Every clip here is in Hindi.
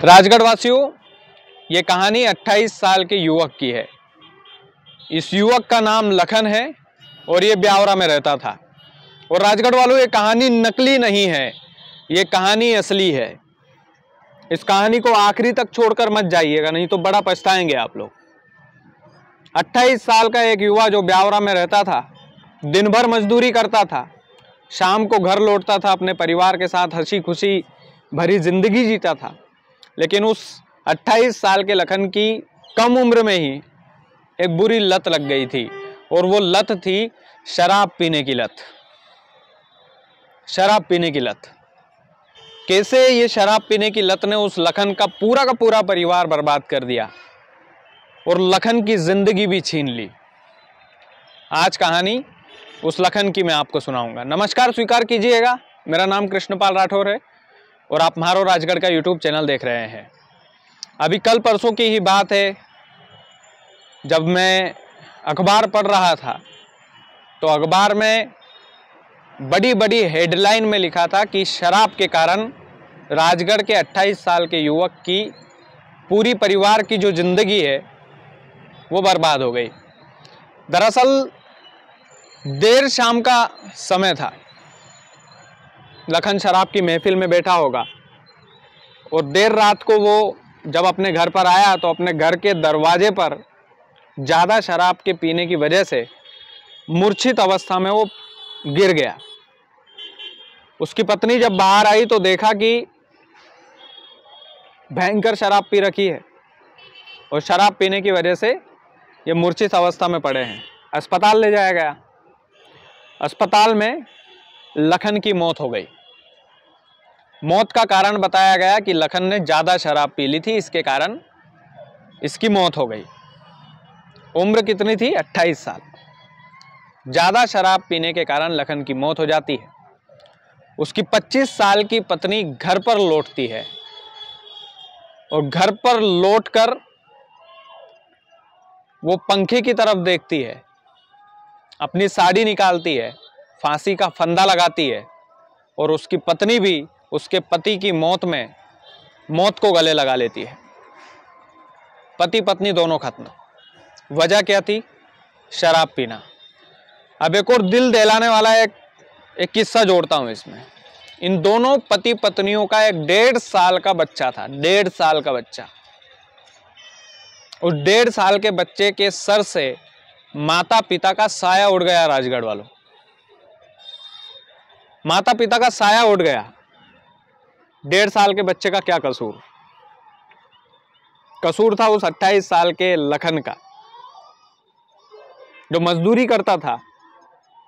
राजगढ़ वासियों, ये कहानी 28 साल के युवक की है। इस युवक का नाम लखन है और ये ब्यावरा में रहता था। और राजगढ़ वालों, ये कहानी नकली नहीं है, ये कहानी असली है। इस कहानी को आखिरी तक छोड़कर मत जाइएगा, नहीं तो बड़ा पछताएंगे आप लोग। 28 साल का एक युवा जो ब्यावरा में रहता था, दिन भर मजदूरी करता था, शाम को घर लौटता था, अपने परिवार के साथ हंसी खुशी भरी जिंदगी जीता था। लेकिन उस 28 साल के लखन की कम उम्र में ही एक बुरी लत लग गई थी, और वो लत थी शराब पीने की लत। शराब पीने की लत। कैसे ये शराब पीने की लत ने उस लखन का पूरा परिवार बर्बाद कर दिया और लखन की जिंदगी भी छीन ली। आज कहानी उस लखन की मैं आपको सुनाऊंगा। नमस्कार स्वीकार कीजिएगा, मेरा नाम कृष्णपाल राठौर है और आप म्हारो राजगढ़ का यूट्यूब चैनल देख रहे हैं। अभी कल परसों की ही बात है, जब मैं अखबार पढ़ रहा था तो अखबार में बड़ी हेडलाइन में लिखा था कि शराब के कारण राजगढ़ के 28 साल के युवक की पूरी परिवार की जो जिंदगी है वो बर्बाद हो गई। दरअसल देर शाम का समय था, लखन शराब की महफिल में बैठा होगा और देर रात को वो जब अपने घर पर आया तो अपने घर के दरवाजे पर ज़्यादा शराब के पीने की वजह से मूर्छित अवस्था में वो गिर गया। उसकी पत्नी जब बाहर आई तो देखा कि भयंकर शराब पी रखी है और शराब पीने की वजह से ये मूर्छित अवस्था में पड़े हैं। अस्पताल ले जाया गया। अस्पताल में लखन की मौत हो गई। मौत का कारण बताया गया कि लखन ने ज़्यादा शराब पी ली थी, इसके कारण इसकी मौत हो गई। उम्र कितनी थी? 28 साल। ज़्यादा शराब पीने के कारण लखन की मौत हो जाती है। उसकी 25 साल की पत्नी घर पर लौटती है और घर पर लौटकर वो पंखे की तरफ देखती है, अपनी साड़ी निकालती है, फांसी का फंदा लगाती है और उसकी पत्नी भी उसके पति की मौत में मौत को गले लगा लेती है। पति पत्नी दोनों खत्म। वजह क्या थी? शराब पीना। अब एक और दिल दहलाने वाला एक किस्सा जोड़ता हूं इसमें। इन दोनों पति पत्नियों का एक 1.5 साल का बच्चा था। 1.5 साल का बच्चा। उस 1.5 साल के बच्चे के सर से माता पिता का साया उड़ गया। राजगढ़ वालों, माता पिता का साया उड़ गया। 1.5 साल के बच्चे का क्या कसूर? कसूर था उस 28 साल के लखन का, जो मजदूरी करता था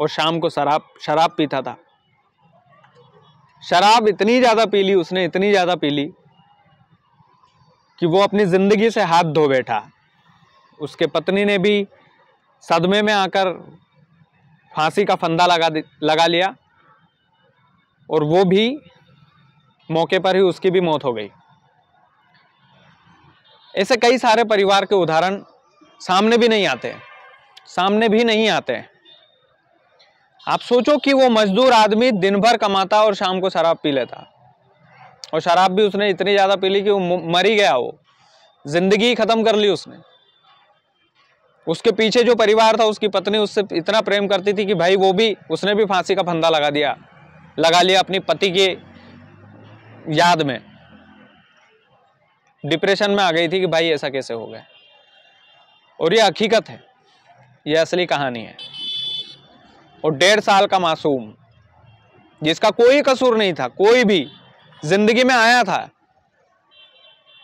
और शाम को शराब पीता था। शराब इतनी ज्यादा पी ली उसने, इतनी ज्यादा पी ली कि वो अपनी जिंदगी से हाथ धो बैठा। उसके पत्नी ने भी सदमे में आकर फांसी का फंदा लगा लिया और वो भी मौके पर ही उसकी भी मौत हो गई। ऐसे कई सारे परिवार के उदाहरण सामने भी नहीं आते। आप सोचो कि वो मजदूर आदमी दिन भर कमाता और शाम को शराब पी लेता, और शराब भी उसने इतनी ज्यादा पी ली कि वो मर ही गया। वो जिंदगी खत्म कर ली उसने। उसके पीछे जो परिवार था, उसकी पत्नी उससे इतना प्रेम करती थी कि भाई उसने भी फांसी का फंदा लगा लिया अपनी पति के याद में। डिप्रेशन में आ गई थी कि भाई ऐसा कैसे हो गया। और ये हकीकत है, ये असली कहानी है। और 1.5 साल का मासूम, जिसका कोई कसूर नहीं था, कोई भी जिंदगी में आया था,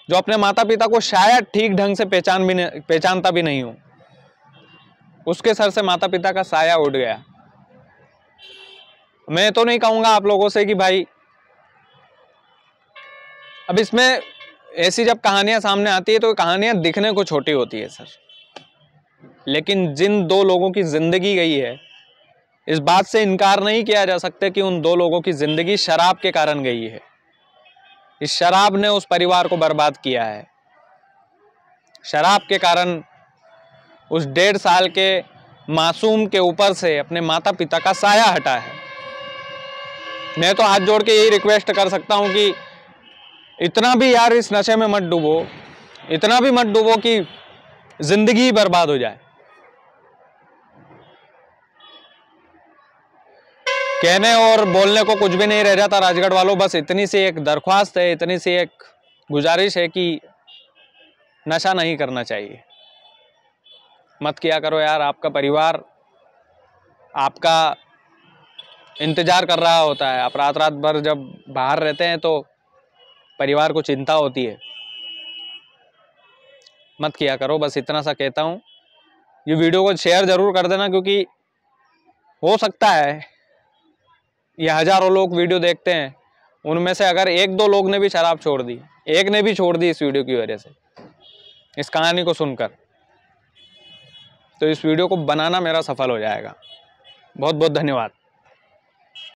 जो अपने माता पिता को शायद ठीक ढंग से पहचानता भी नहीं हो, उसके सर से माता पिता का साया उड़ गया। मैं तो नहीं कहूंगा आप लोगों से कि भाई, अब इसमें ऐसी जब कहानियां सामने आती है तो कहानियां दिखने को छोटी होती है सर, लेकिन जिन दो लोगों की जिंदगी गई है, इस बात से इनकार नहीं किया जा सकता कि उन 2 लोगों की जिंदगी शराब के कारण गई है। इस शराब ने उस परिवार को बर्बाद किया है। शराब के कारण उस 1.5 साल के मासूम के ऊपर से अपने माता पिता का साया हटा है। मैं तो हाथ जोड़ के यही रिक्वेस्ट कर सकता हूं कि इतना भी यार इस नशे में मत डूबो, इतना भी मत डूबो कि जिंदगी बर्बाद हो जाए। कहने और बोलने को कुछ भी नहीं रह जाता राजगढ़ वालों, बस इतनी सी एक दरख्वास्त है, इतनी सी एक गुजारिश है कि नशा नहीं करना चाहिए, मत किया करो यार। आपका परिवार आपका इंतजार कर रहा होता है। आप रात रात भर जब बाहर रहते हैं तो परिवार को चिंता होती है, मत किया करो, बस इतना सा कहता हूँ। ये वीडियो को शेयर जरूर कर देना, क्योंकि हो सकता है ये हजारों लोग वीडियो देखते हैं, उनमें से अगर एक दो लोग ने भी शराब छोड़ दी, एक ने भी छोड़ दी इस वीडियो की वजह से, इस कहानी को सुनकर, तो इस वीडियो को बनाना मेरा सफल हो जाएगा। बहुत बहुत धन्यवाद।